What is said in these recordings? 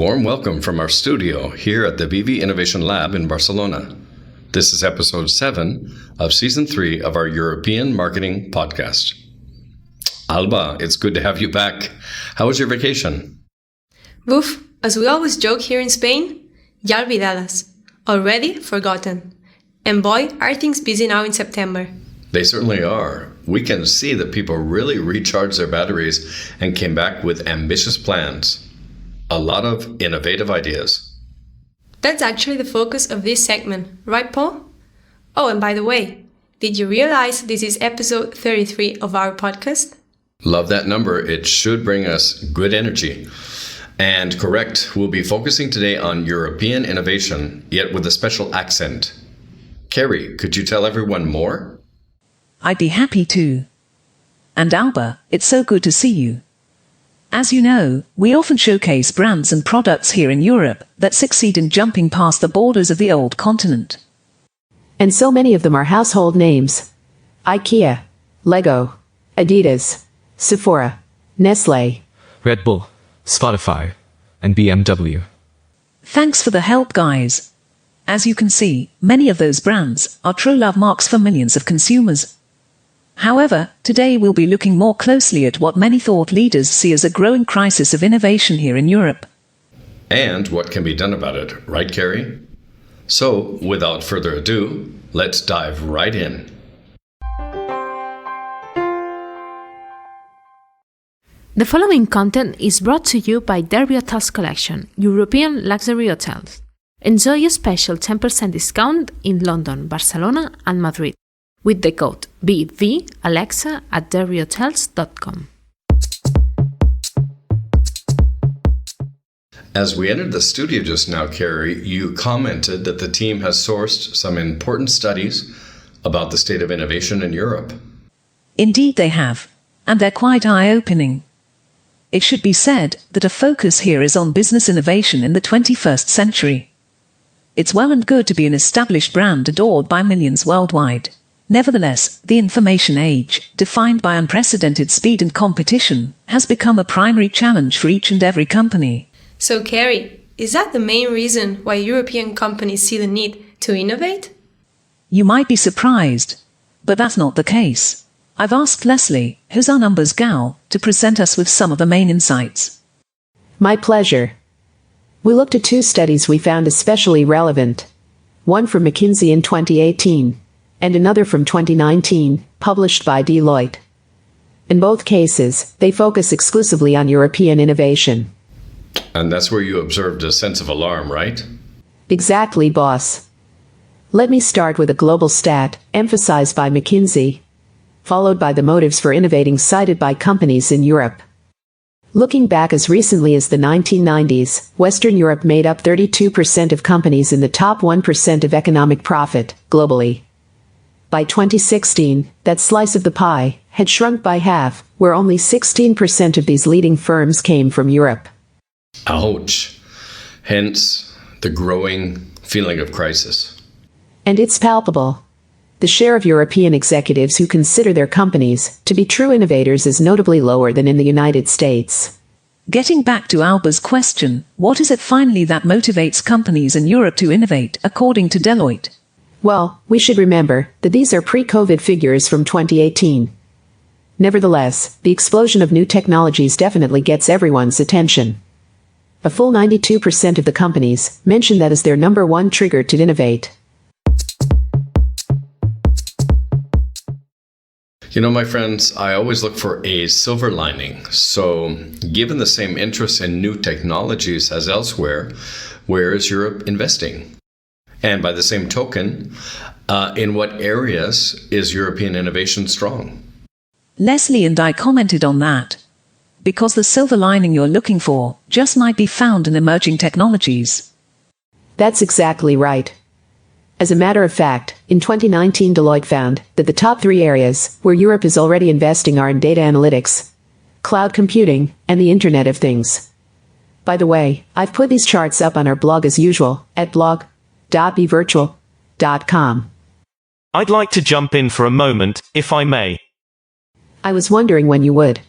warm welcome from our studio here at the VV Innovation Lab in Barcelona. This is episode 7 of season 3 of our European Marketing Podcast. Alba, it's good to have you back. How was your vacation? Woof, as we always joke here in Spain, ya olvidadas, already forgotten. And boy, are things busy now in September. They certainly are. We can see that people really recharged their batteries and came back with ambitious plans. A lot of innovative ideas. That's actually the focus of this segment, right, Paul? Oh, and by the way, did you realize this is episode 33 of our podcast? Love that number. It should bring us good energy. And correct, we'll be focusing today on European innovation, yet with a special accent. Carrie, could you tell everyone more? I'd be happy to. And Alba, it's so good to see you. As you know, we often showcase brands and products here in Europe that succeed in jumping past the borders of the old continent. And so many of them are household names. IKEA, Lego, Adidas, Sephora, Nestle, Red Bull, Spotify, and BMW. Thanks for the help, guys. As you can see, many of those brands are true love marks for millions of consumers. However, today we'll be looking more closely at what many thought leaders see as a growing crisis of innovation here in Europe. And what can be done about it, right, Carrie? So, without further ado, let's dive right in. The following content is brought to you by Derby Hotels Collection, European luxury hotels. Enjoy a special 10% discount in London, Barcelona and Madrid with the code BVAlexa at derbyhotels.com. As we entered the studio just now, Carrie, you commented that the team has sourced some important studies about the state of innovation in Europe. Indeed they have, and they're quite eye-opening. It should be said that a focus here is on business innovation in the 21st century. It's well and good to be an established brand adored by millions worldwide. Nevertheless, the information age, defined by unprecedented speed and competition, has become a primary challenge for each and every company. So, Carrie, is that the main reason why European companies see the need to innovate? You might be surprised, but that's not the case. I've asked Leslie, who's our numbers gal, to present us with some of the main insights. My pleasure. We looked at 2 studies we found especially relevant. One from McKinsey in 2018, and another from 2019, published by Deloitte. In both cases, they focus exclusively on European innovation. And that's where you observed a sense of alarm, right? Exactly, boss. Let me start with a global stat, emphasized by McKinsey, followed by the motives for innovating cited by companies in Europe. Looking back as recently as the 1990s, Western Europe made up 32% of companies in the top 1% of economic profit, globally. By 2016, that slice of the pie had shrunk by half, where only 16% of these leading firms came from Europe. Ouch. Hence, the growing feeling of crisis. And it's palpable. The share of European executives who consider their companies to be true innovators is notably lower than in the United States. Getting back to Alba's question, what is it finally that motivates companies in Europe to innovate, according to Deloitte? Well, we should remember that these are pre-COVID figures from 2018. Nevertheless, the explosion of new technologies definitely gets everyone's attention. A full 92% of the companies mention that as their number one trigger to innovate. You know, my friends, I always look for a silver lining. So, given the same interest in new technologies as elsewhere, where is Europe investing? And by the same token, in what areas is European innovation strong? Leslie and I commented on that. Because the silver lining you're looking for just might be found in emerging technologies. That's exactly right. As a matter of fact, in 2019 Deloitte found that the top 3 areas where Europe is already investing are in data analytics, cloud computing, and the Internet of Things. By the way, I've put these charts up on our blog as usual, at blog.bevirtual.com. I'd like to jump in for a moment, if I may. I was wondering when you would.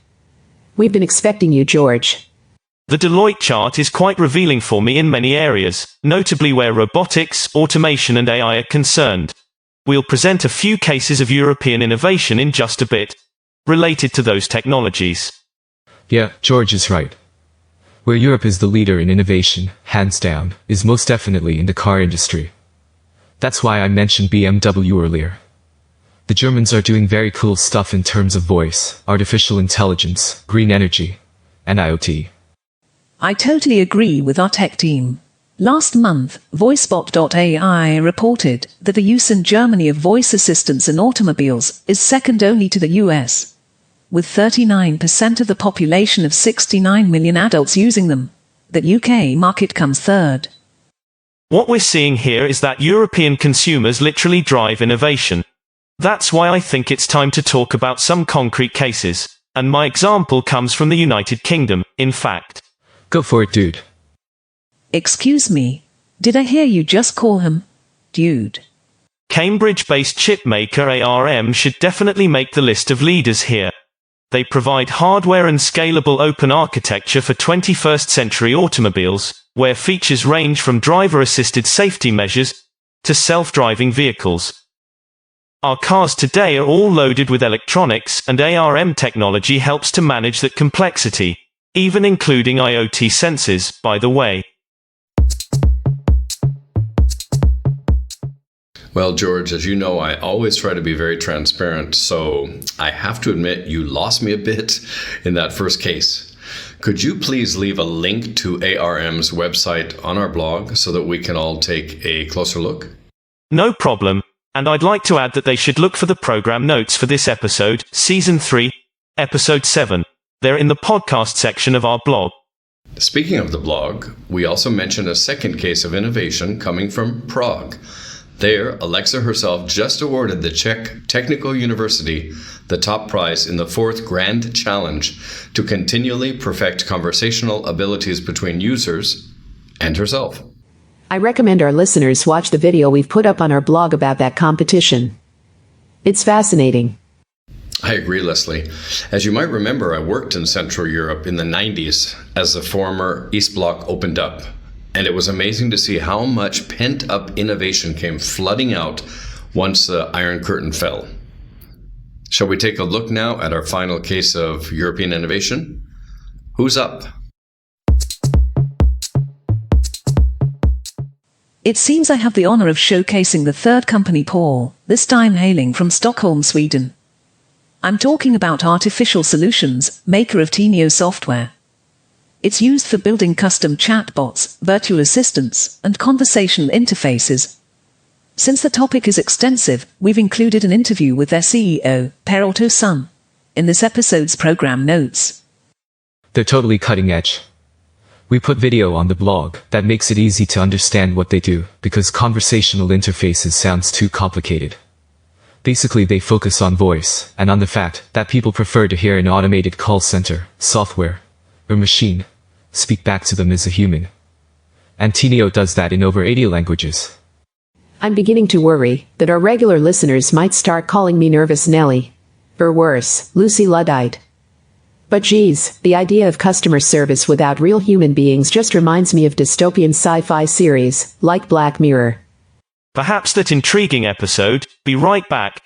We've been expecting you, George. The Deloitte chart is quite revealing for me in many areas, notably where robotics, automation and AI are concerned. We'll present a few cases of European innovation in just a bit, related to those technologies. Yeah, George is right. Where Europe is the leader in innovation, hands down, is most definitely in the car industry. That's why I mentioned BMW earlier. The Germans are doing very cool stuff in terms of voice, artificial intelligence, green energy, and IoT. I totally agree with our tech team. Last month, VoiceBot.ai reported that the use in Germany of voice assistants in automobiles is second only to the US, with 39% of the population of 69 million adults using them. The UK market comes third. What we're seeing here is that European consumers literally drive innovation. That's why I think it's time to talk about some concrete cases, and my example comes from the United Kingdom, in fact. Go for it, dude. Excuse me, did I hear you just call him dude? Cambridge-based chipmaker ARM should definitely make the list of leaders here. They provide hardware and scalable open architecture for 21st century automobiles, where features range from driver-assisted safety measures to self-driving vehicles. Our cars today are all loaded with electronics, and ARM technology helps to manage that complexity, even including IoT sensors, by the way. Well, George, as you know, I always try to be very transparent, so I have to admit you lost me a bit in that first case. Could you please leave a link to ARM's website on our blog so that we can all take a closer look? No problem, and I'd like to add that they should look for the program notes for this episode, Season 3, Episode 7. They're in the podcast section of our blog. Speaking of the blog, we also mentioned a second case of innovation coming from Prague. There, Alexa herself just awarded the Czech Technical University the top prize in the 4th Grand Challenge to continually perfect conversational abilities between users and herself. I recommend our listeners watch the video we've put up on our blog about that competition. It's fascinating. I agree, Leslie. As you might remember, I worked in Central Europe in the 90s as the former East Bloc opened up. And it was amazing to see how much pent-up innovation came flooding out once the Iron Curtain fell. Shall we take a look now at our final case of European innovation? Who's up? It seems I have the honor of showcasing the third company, Paul, this time hailing from Stockholm, Sweden. I'm talking about Artificial Solutions, maker of Teneo software. It's used for building custom chatbots, virtual assistants, and conversational interfaces. Since the topic is extensive, we've included an interview with their CEO, Per Sun, in this episode's program notes. They're totally cutting edge. We put video on the blog that makes it easy to understand what they do, because conversational interfaces sounds too complicated. Basically, they focus on voice, and on the fact that people prefer to hear an automated call center, software, or machine speak back to them as a human. And Teneo does that in over 80 languages. I'm beginning to worry that our regular listeners might start calling me Nervous Nelly. Or worse, Lucy Luddite. But geez, the idea of customer service without real human beings just reminds me of dystopian sci-fi series, like Black Mirror. Perhaps that intriguing episode, Be Right Back.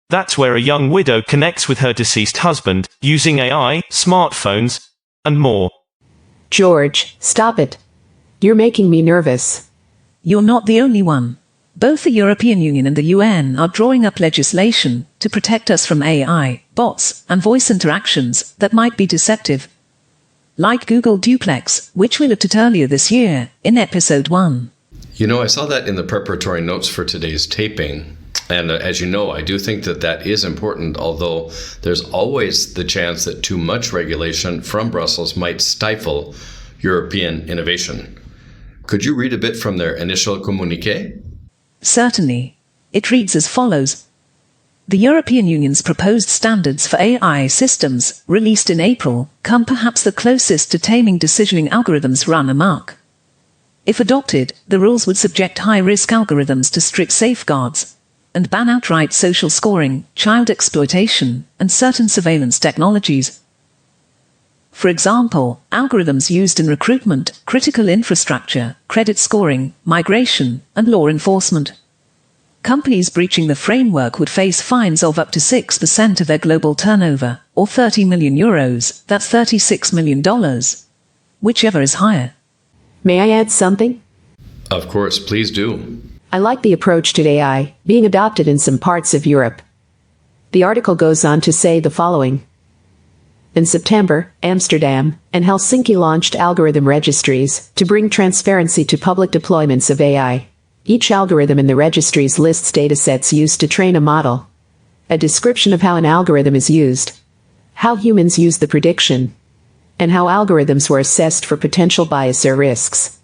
That's where a young widow connects with her deceased husband, using AI, smartphones, and more. George, stop it. You're making me nervous. You're not the only one. Both the European Union and the UN are drawing up legislation to protect us from AI, bots, and voice interactions that might be deceptive. Like Google Duplex, which we looked at earlier this year, in episode 1. You know, I saw that in the preparatory notes for today's taping. And as you know, I do think that that is important, although there's always the chance that too much regulation from Brussels might stifle European innovation. Could you read a bit from their initial communiqué? Certainly. It reads as follows. The European Union's proposed standards for AI systems, released in April, come perhaps the closest to taming decisioning algorithms run amok. If adopted, the rules would subject high-risk algorithms to strict safeguards and ban outright social scoring, child exploitation, and certain surveillance technologies. For example, algorithms used in recruitment, critical infrastructure, credit scoring, migration, and law enforcement. Companies breaching the framework would face fines of up to 6% of their global turnover, or €30 million, that's $36 million, whichever is higher. May I add something? Of course, please do. I like the approach to AI being adopted in some parts of Europe. The article goes on to say the following. In September, Amsterdam and Helsinki launched algorithm registries to bring transparency to public deployments of AI. Each algorithm in the registries lists datasets used to train a model, a description of how an algorithm is used, how humans use the prediction, and how algorithms were assessed for potential bias or risks.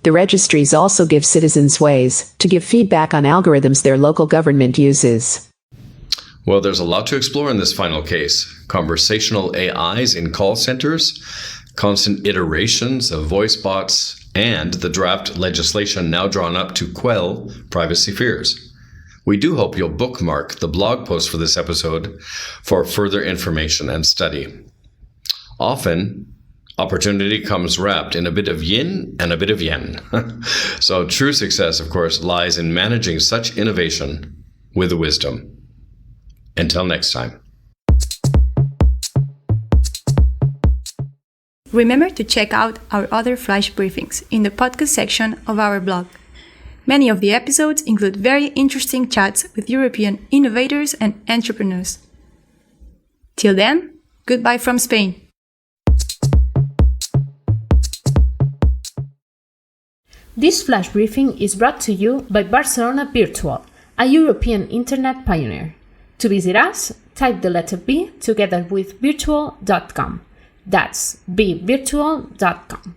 The registries also give citizens ways to give feedback on algorithms their local government uses. Well, there's a lot to explore in this final case. Conversational AIs in call centers, constant iterations of voice bots, and the draft legislation now drawn up to quell privacy fears. We do hope you'll bookmark the blog post for this episode for further information and study. Often, opportunity comes wrapped in a bit of yin and a bit of yang. So true success, of course, lies in managing such innovation with wisdom. Until next time. Remember to check out our other flash briefings in the podcast section of our blog. Many of the episodes include very interesting chats with European innovators and entrepreneurs. Till then, goodbye from Spain. This flash briefing is brought to you by Barcelona Virtual, a European internet pioneer. To visit us, type the letter B together with virtual.com. That's bvirtual.com.